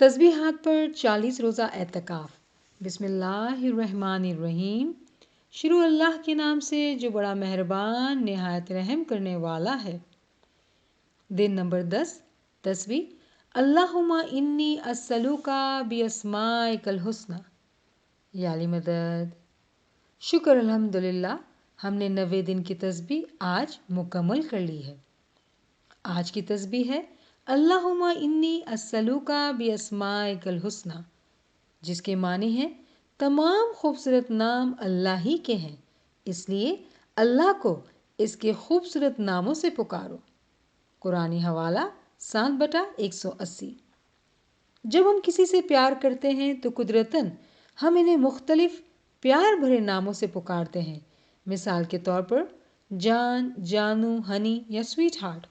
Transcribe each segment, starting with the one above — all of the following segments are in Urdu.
تسبیحات پر 40 روزہ اعتکاف۔ بسم اللہ الرحمن الرحیم۔ شروع اللہ کے نام سے جو بڑا مہربان نہایت رحم کرنے والا ہے۔ دن نمبر 10۔ تسبیح اللہم انی اسألوک باسمائک الحسنی۔ یا علی مدد۔ شکر الحمدللہ ہم نے 90 دن کی تسبیح آج مکمل کر لی ہے۔ آج کی تسبیح ہے اللہم انی اسألوک باسمائک الحسنی، جس کے معنی ہیں تمام خوبصورت نام اللہ ہی کے ہیں، اس لیے اللہ کو اس کے خوبصورت ناموں سے پکارو۔ قرآنی حوالہ 7/180۔ جب ہم کسی سے پیار کرتے ہیں تو قدرتاً ہم انہیں مختلف پیار بھرے ناموں سے پکارتے ہیں، مثال کے طور پر جان، جانو، ہنی یا سویٹ ہارٹ۔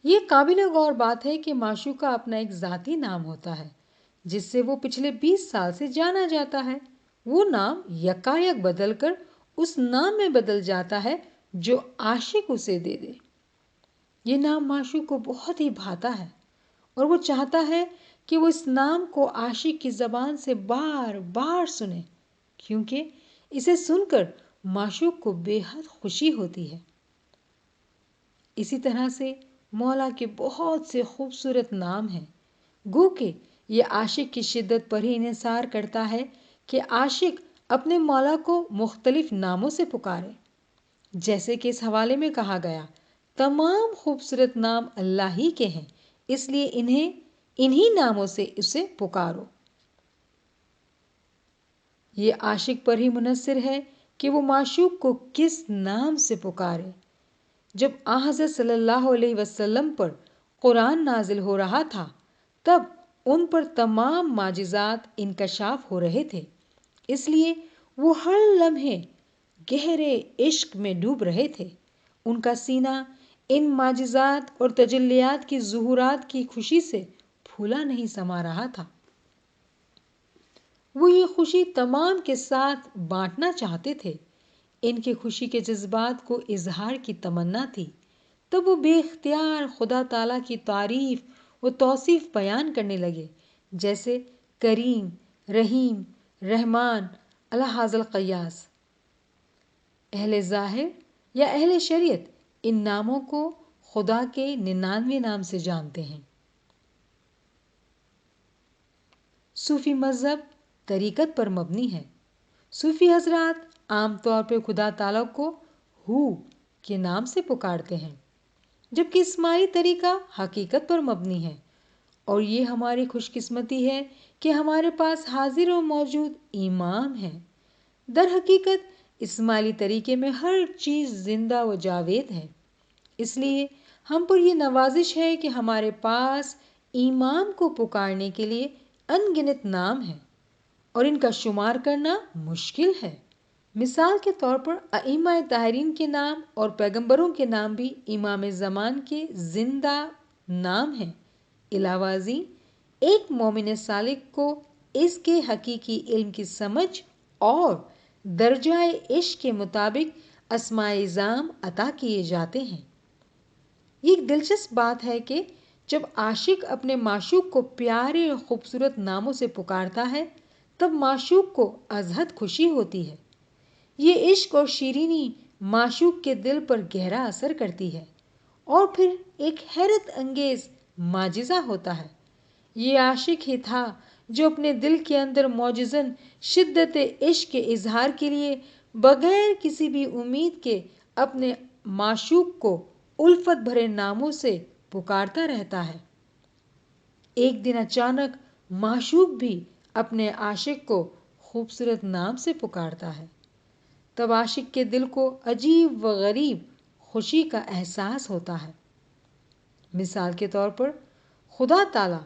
یہ قابل غور بات ہے کہ معشوق کا اپنا ایک ذاتی نام ہوتا ہے جس سے وہ پچھلے 20 سال سے جانا جاتا ہے۔ وہ نام یکایک بدل کر اس نام میں بدل جاتا ہے جو عاشق اسے دے دے۔ یہ نام معشوق کو بہت ہی بھاتا ہے اور وہ چاہتا ہے کہ وہ اس نام کو عاشق کی زبان سے بار بار سنے، کیونکہ اسے سن کر معشوق کو بے حد خوشی ہوتی ہے۔ اسی طرح سے مولا کے بہت سے خوبصورت نام ہیں، گو کہ یہ عاشق کی شدت پر ہی انحصار کرتا ہے کہ عاشق اپنے مولا کو مختلف ناموں سے پکارے۔ جیسے کہ اس حوالے میں کہا گیا تمام خوبصورت نام اللہ ہی کے ہیں، اس لیے انہی ناموں سے اسے پکارو۔ یہ عاشق پر ہی منحصر ہے کہ وہ معشوق کو کس نام سے پکارے۔ جب حضرت صلی اللہ علیہ وسلم پر قرآن نازل ہو رہا تھا تب ان پر تمام معجزات انکشاف ہو رہے تھے، اس لیے وہ ہر لمحے گہرے عشق میں ڈوب رہے تھے۔ ان کا سینہ ان معجزات اور تجلیات کی ظہورات کی خوشی سے پھولا نہیں سما رہا تھا۔ وہ یہ خوشی تمام کے ساتھ بانٹنا چاہتے تھے۔ ان کی خوشی کے جذبات کو اظہار کی تمنا تھی، تب وہ بے اختیار خدا تعالیٰ کی تعریف و توصیف بیان کرنے لگے، جیسے کریم، رحیم، رحمان، الحاظ القیاس۔ اہل ظاہر یا اہل شریعت ان ناموں کو خدا کے 99 نام سے جانتے ہیں۔ صوفی مذہب طریقت پر مبنی ہے۔ صوفی حضرات عام طور پہ خدا تعالیٰ کو ہو کے نام سے پکارتے ہیں، جبکہ اسماعیلی طریقہ حقیقت پر مبنی ہے، اور یہ ہماری خوش قسمتی ہے کہ ہمارے پاس حاضر و موجود امام ہیں۔ در حقیقت اسماعیلی طریقے میں ہر چیز زندہ و جاوید ہے، اس لیے ہم پر یہ نوازش ہے کہ ہمارے پاس امام کو پکارنے کے لیے ان گنت نام ہیں اور ان کا شمار کرنا مشکل ہے۔ مثال کے طور پر ائمہ طاہرین کے نام اور پیغمبروں کے نام بھی امام زمان کے زندہ نام ہیں۔ علاوہ ازیں ایک مومن سالک کو اس کے حقیقی علم کی سمجھ اور درجہ عشق کے مطابق اسماء اعظام عطا کیے جاتے ہیں۔ یہ ایک دلچسپ بات ہے کہ جب عاشق اپنے معشوق کو پیارے اور خوبصورت ناموں سے پکارتا ہے تب معشوق کو ازحد خوشی ہوتی ہے۔ یہ عشق اور شیرینی معشوق کے دل پر گہرا اثر کرتی ہے اور پھر ایک حیرت انگیز معجزہ ہوتا ہے۔ یہ عاشق ہی تھا جو اپنے دل کے اندر موجزاً شدت عشق کے اظہار کے لیے بغیر کسی بھی امید کے اپنے معشوق کو الفت بھرے ناموں سے پکارتا رہتا ہے۔ ایک دن اچانک معشوق بھی اپنے عاشق کو خوبصورت نام سے پکارتا ہے، تب عاشق کے دل کو عجیب و غریب خوشی کا احساس ہوتا ہے۔ مثال کے طور پر خدا تعالیٰ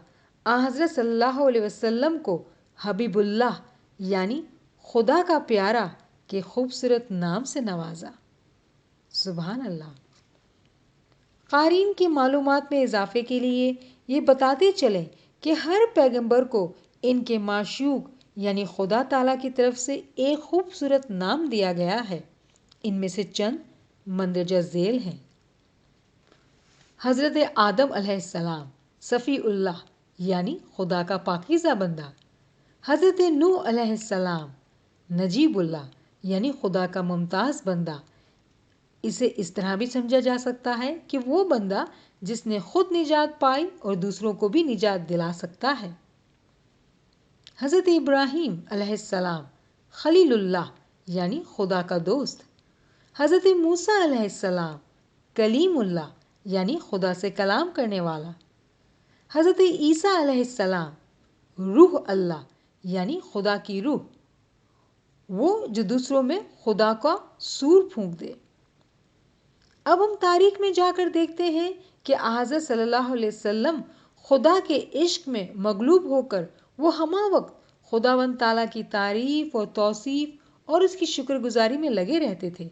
حضرت صلی اللہ علیہ وسلم کو حبیب اللہ یعنی خدا کا پیارا کے خوبصورت نام سے نوازا۔ سبحان اللہ۔ قارئین کی معلومات میں اضافے کے لیے یہ بتاتے چلیں کہ ہر پیغمبر کو ان کے معشوق یعنی خدا تعالیٰ کی طرف سے ایک خوبصورت نام دیا گیا ہے۔ ان میں سے چند مندرجہ ذیل ہیں۔ حضرت آدم علیہ السلام صفی اللہ یعنی خدا کا پاکیزہ بندہ. حضرت نوح علیہ السلام نجیب اللہ یعنی خدا کا ممتاز بندہ. اسے اس طرح بھی سمجھا جا سکتا ہے کہ وہ بندہ جس نے خود نجات پائی اور دوسروں کو بھی نجات دلا سکتا ہے. حضرت ابراہیم علیہ السلام خلیل اللہ یعنی خدا کا دوست. حضرت موسیٰ علیہ السلام کلیم اللہ یعنی خدا سے کلام کرنے والا. حضرت عیسیٰ علیہ السلام روح اللہ یعنی خدا کی روح، وہ جو دوسروں میں خدا کا سور پھونک دے. اب ہم تاریخ میں جا کر دیکھتے ہیں کہ حضرت صلی اللہ علیہ وسلم خدا کے عشق میں مغلوب ہو کر وہ ہمہ وقت خداوند تعالیٰ کی تعریف اور توصیف اور اس کی شکر گزاری میں لگے رہتے تھے.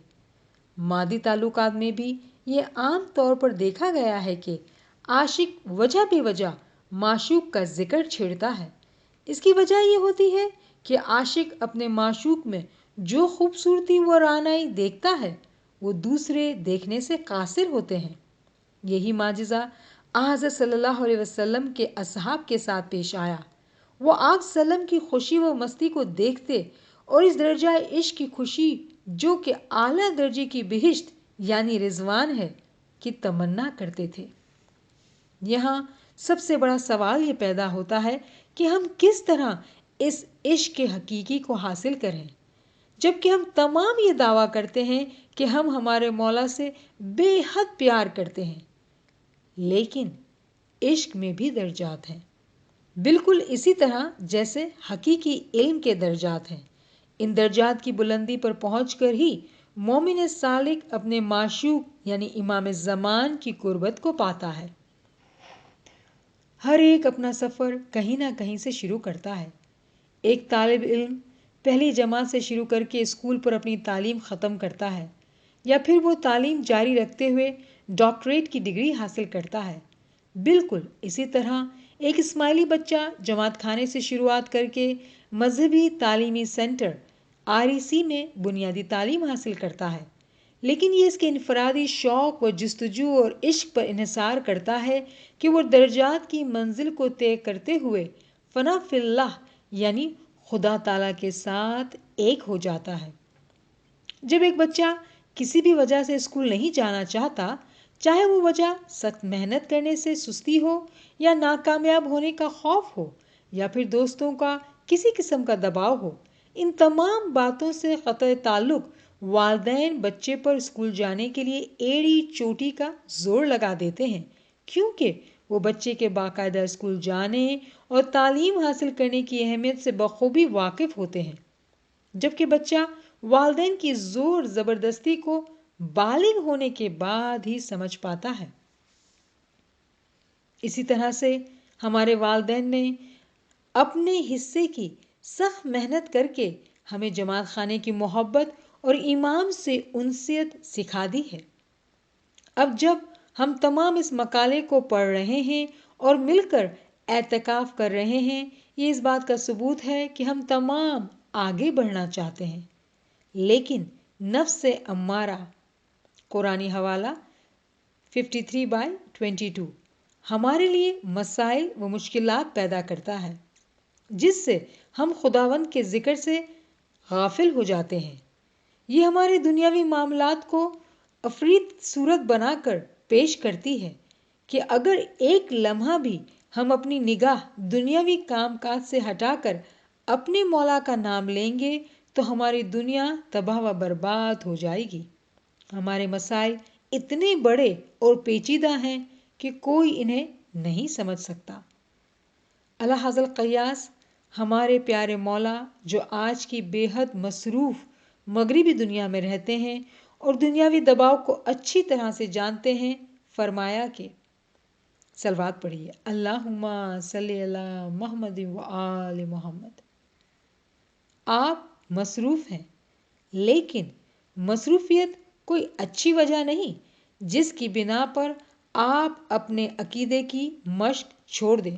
مادی تعلقات میں بھی یہ عام طور پر دیکھا گیا ہے کہ عاشق وجہ بے وجہ معشوق کا ذکر چھیڑتا ہے. اس کی وجہ یہ ہوتی ہے کہ عاشق اپنے معشوق میں جو خوبصورتی و رعنائی دیکھتا ہے وہ دوسرے دیکھنے سے قاصر ہوتے ہیں. یہی معجزہ حضرت صلی اللہ علیہ وسلم کے اصحاب کے ساتھ پیش آیا. وہ آق سلم کی خوشی و مستی کو دیکھتے اور اس درجہ عشق کی خوشی جو کہ اعلیٰ درجے کی بہشت یعنی رضوان ہے کی تمنا کرتے تھے. یہاں سب سے بڑا سوال یہ پیدا ہوتا ہے کہ ہم کس طرح اس عشق کے حقیقی کو حاصل کریں، جبکہ ہم تمام یہ دعویٰ کرتے ہیں کہ ہم ہمارے مولا سے بے حد پیار کرتے ہیں. لیکن عشق میں بھی درجات ہیں، بالکل اسی طرح جیسے حقیقی علم کے درجات ہیں. ان درجات کی بلندی پر پہنچ کر ہی مومن سالک اپنے معشوق یعنی امام زمان کی قربت کو پاتا ہے. ہر ایک اپنا سفر کہیں نہ کہیں سے شروع کرتا ہے. ایک طالب علم پہلی جماعت سے شروع کر کے اسکول پر اپنی تعلیم ختم کرتا ہے، یا پھر وہ تعلیم جاری رکھتے ہوئے ڈاکٹریٹ کی ڈگری حاصل کرتا ہے. بالکل اسی طرح ایک اسماعیلی بچہ جماعت خانے سے شروعات کر کے مذہبی تعلیمی سینٹر REC میں بنیادی تعلیم حاصل کرتا ہے. لیکن یہ اس کے انفرادی شوق و جستجو اور عشق پر انحصار کرتا ہے کہ وہ درجات کی منزل کو طے کرتے ہوئے فنا فی اللہ یعنی خدا تعالیٰ کے ساتھ ایک ہو جاتا ہے. جب ایک بچہ کسی بھی وجہ سے اسکول نہیں جانا چاہتا، چاہے وہ وجہ سخت محنت کرنے سے سستی ہو یا ناکامیاب ہونے کا خوف ہو یا پھر دوستوں کا کسی قسم کا دباؤ ہو، ان تمام باتوں سے قطع تعلق والدین بچے پر اسکول جانے کے لیے ایڑی چوٹی کا زور لگا دیتے ہیں، کیونکہ وہ بچے کے باقاعدہ اسکول جانے اور تعلیم حاصل کرنے کی اہمیت سے بخوبی واقف ہوتے ہیں، جبکہ بچہ والدین کی زور زبردستی کو بالغ ہونے کے بعد ہی سمجھ پاتا ہے. اسی طرح سے ہمارے والدین نے اپنے حصے کی سخت محنت کر کے ہمیں جماعت خانے کی محبت اور امام سے انسیت سکھا دی ہے. اب جب ہم تمام اس مقالے کو پڑھ رہے ہیں اور مل کر اعتکاف کر رہے ہیں، یہ اس بات کا ثبوت ہے کہ ہم تمام آگے بڑھنا چاہتے ہیں، لیکن نفس امارہ قرآنی حوالہ 53/22 ہمارے لیے مسائل و مشکلات پیدا کرتا ہے، جس سے ہم خداوند کے ذکر سے غافل ہو جاتے ہیں. یہ ہمارے دنیاوی معاملات کو افریط صورت بنا کر پیش کرتی ہے کہ اگر ایک لمحہ بھی ہم اپنی نگاہ دنیاوی کام کاج سے ہٹا کر اپنے مولا کا نام لیں گے تو ہماری دنیا تباہ و برباد ہو جائے گی. ہمارے مسائل اتنے بڑے اور پیچیدہ ہیں کہ کوئی انہیں نہیں سمجھ سکتا. اللہ حضرت قیاس ہمارے پیارے مولا جو آج کی بے حد مصروف مغربی دنیا میں رہتے ہیں اور دنیاوی دباؤ کو اچھی طرح سے جانتے ہیں، فرمایا کہ صلوات پڑھیے، اللہم صلی علی محمد و آل محمد. آپ مصروف ہیں، لیکن مصروفیت کوئی اچھی وجہ نہیں جس کی بنا پر آپ اپنے عقیدے کی مشق چھوڑ دیں.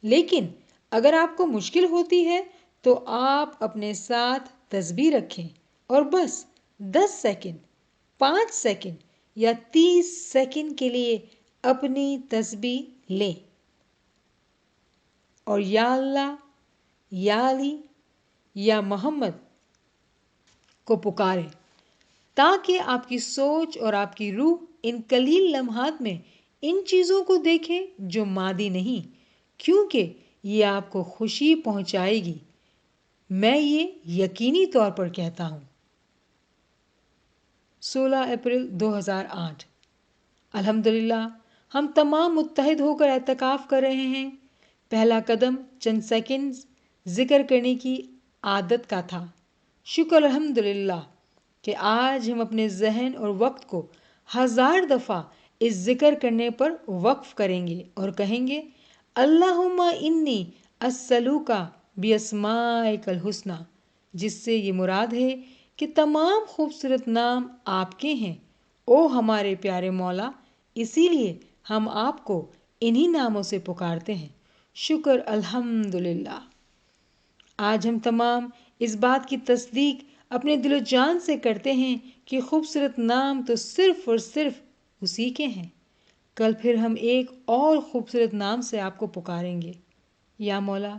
لیکن اگر آپ کو مشکل ہوتی ہے تو آپ اپنے ساتھ تسبیح رکھیں اور بس 10 سیکنڈ، 5 سیکنڈ یا 30 سیکنڈ کے لیے اپنی تسبیح لیں. اور یا اللہ، یا علی، یا محمد کو پکاریں، تاکہ آپ کی سوچ اور آپ کی روح ان قلیل لمحات میں ان چیزوں کو دیکھے جو مادی نہیں، کیونکہ یہ آپ کو خوشی پہنچائے گی۔ میں یہ یقینی طور پر کہتا ہوں۔ 16 اپریل 2008۔ الحمدللہ ہم تمام متحد ہو کر اعتکاف کر رہے ہیں۔ پہلا قدم چند سیکنڈ ذکر کرنے کی عادت کا تھا۔ شکر الحمدللہ کہ آج ہم اپنے ذہن اور وقت کو 1000 دفعہ اس ذکر کرنے پر وقف کریں گے اور کہیں گے، اللہم انی اسألوک باسمائک الحسنی، جس سے یہ مراد ہے کہ تمام خوبصورت نام آپ کے ہیں، او ہمارے پیارے مولا، اسی لیے ہم آپ کو انہی ناموں سے پکارتے ہیں۔ شکر الحمدللہ۔ آج ہم تمام اس بات کی تصدیق اپنے دل و جان سے کرتے ہیں کہ خوبصورت نام تو صرف اور صرف اسی کے ہیں۔ کل پھر ہم ایک اور خوبصورت نام سے آپ کو پکاریں گے۔ یا مولا،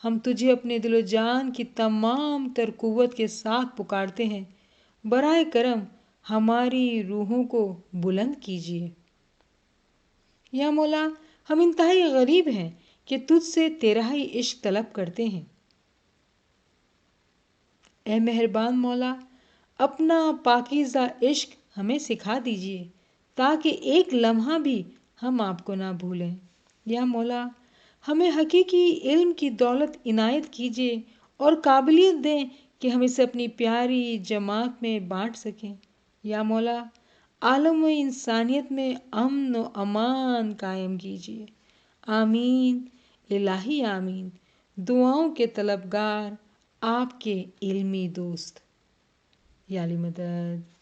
ہم تجھے اپنے دل و جان کی تمام تر قوت کے ساتھ پکارتے ہیں، برائے کرم ہماری روحوں کو بلند کیجیے۔ یا مولا، ہم انتہائی غریب ہیں کہ تجھ سے تیرا ہی عشق طلب کرتے ہیں۔ اے مہربان مولا، اپنا پاکیزہ عشق ہمیں سکھا دیجیے تاکہ ایک لمحہ بھی ہم آپ کو نہ بھولیں۔ یا مولا، ہمیں حقیقی علم کی دولت عنایت کیجیے اور قابلیت دیں کہ ہم اسے اپنی پیاری جماعت میں بانٹ سکیں۔ یا مولا، عالم و انسانیت میں امن و امان قائم کیجیے۔ آمین الہی آمین۔ دعاؤں کے طلبگار، آپ کے علمی دوست۔ یا علی مدد۔